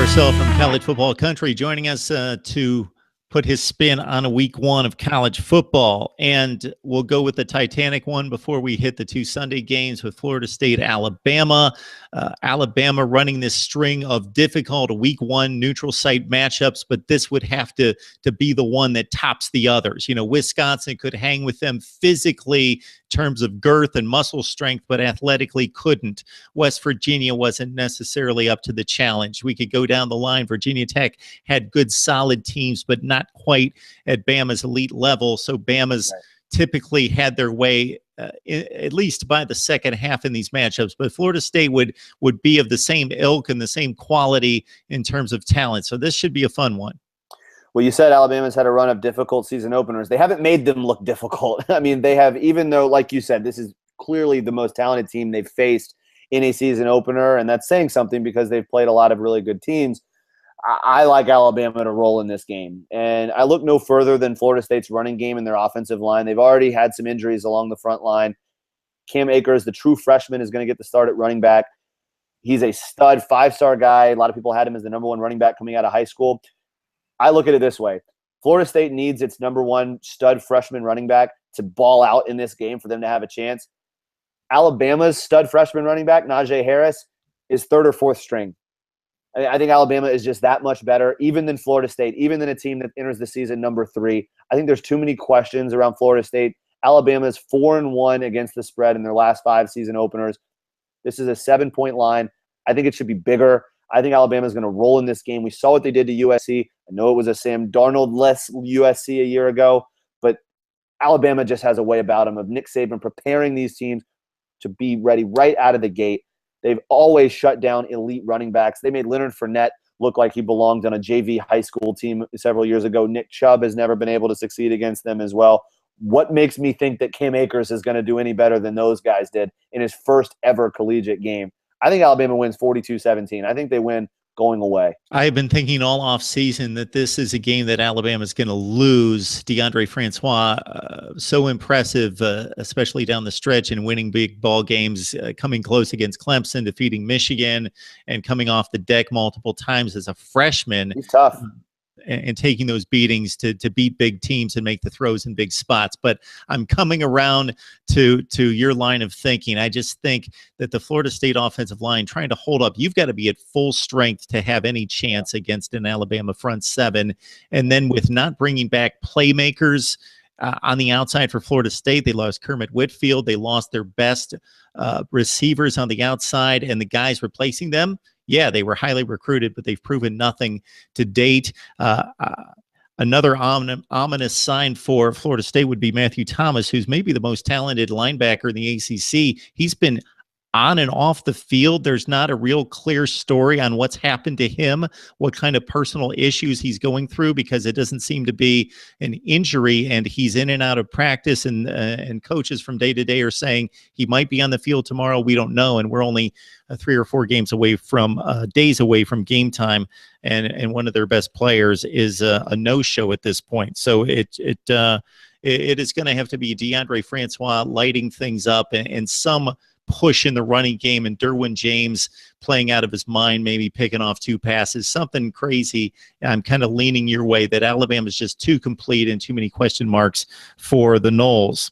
Parcell from College Football Country joining us to put his spin on a week one of college football. And we'll go with the Titanic one before we hit the two Sunday games with Florida State, Alabama. Alabama running this string of difficult week one neutral site matchups, but this would have to be the one that tops the others. You know, Wisconsin could hang with them physically in terms of girth and muscle strength, but athletically couldn't. West Virginia wasn't necessarily up to the challenge. We could go down the line. Virginia Tech had good, solid teams, but not quite at Bama's elite level. So Bama's typically had their way at least by the second half in these matchups, but Florida State would be of the same ilk and the same quality in terms of talent. So this should be a fun one. Well, you said Alabama's had a run of difficult season openers. They haven't made them look difficult. I mean, they have, even though, like you said, this is clearly the most talented team they've faced in a season opener, and that's saying something because they've played a lot of really good teams. I like Alabama to roll in this game. And I look no further than Florida State's running game and their offensive line. They've already had some injuries along the front line. Cam Akers, the true freshman, is going to get the start at running back. He's a stud, five-star guy. A lot of people had him as the number one running back coming out of high school. I look at it this way. Florida State needs its number one stud freshman running back to ball out in this game for them to have a chance. Alabama's stud freshman running back, Najee Harris, is third or fourth string. I think Alabama is just that much better, even than Florida State, even than a team that enters the season number 3. I think there's too many questions around Florida State. Alabama's 4-1 against the spread in their last 5 season openers. This is a 7-point line. I think it should be bigger. I think Alabama's going to roll in this game. We saw what they did to USC. I know it was a Sam Darnold-less USC a year ago, but Alabama just has a way about them of Nick Saban preparing these teams to be ready right out of the gate. They've always shut down elite running backs. They made Leonard Fournette look like he belonged on a JV high school team several years ago. Nick Chubb has never been able to succeed against them as well. What makes me think that Cam Akers is going to do any better than those guys did in his first ever collegiate game? I think Alabama wins 42-17. I think they win going away. I've been thinking all off season that this is a game that Alabama is going to lose. DeAndre Francois, so impressive, especially down the stretch and winning big ball games, coming close against Clemson, defeating Michigan, and coming off the deck multiple times as a freshman. He's tough. And taking those beatings to beat big teams and make the throws in big spots. But I'm coming around to your line of thinking. I just think that the Florida State offensive line trying to hold up, you've got to be at full strength to have any chance against an Alabama front seven. And then with not bringing back playmakers on the outside for Florida State, they lost Kermit Whitfield. They lost their best receivers on the outside, and the guys replacing them, yeah, they were highly recruited, but they've proven nothing to date. Another ominous sign for Florida State would be Matthew Thomas, who's maybe the most talented linebacker in the ACC. He's been on and off the field. There's not a real clear story on what's happened to him, what kind of personal issues he's going through, because it doesn't seem to be an injury, and he's in and out of practice, and coaches from day to day are saying he might be on the field tomorrow. We don't know, and we're only 3 or 4 games away from days away from game time, and one of their best players is a no-show at this point. So it is going to have to be DeAndre Francois lighting things up, and some push in the running game, and Derwin James playing out of his mind, maybe picking off 2 passes, something crazy. I'm kind of leaning your way that Alabama is just too complete and too many question marks for the Noles.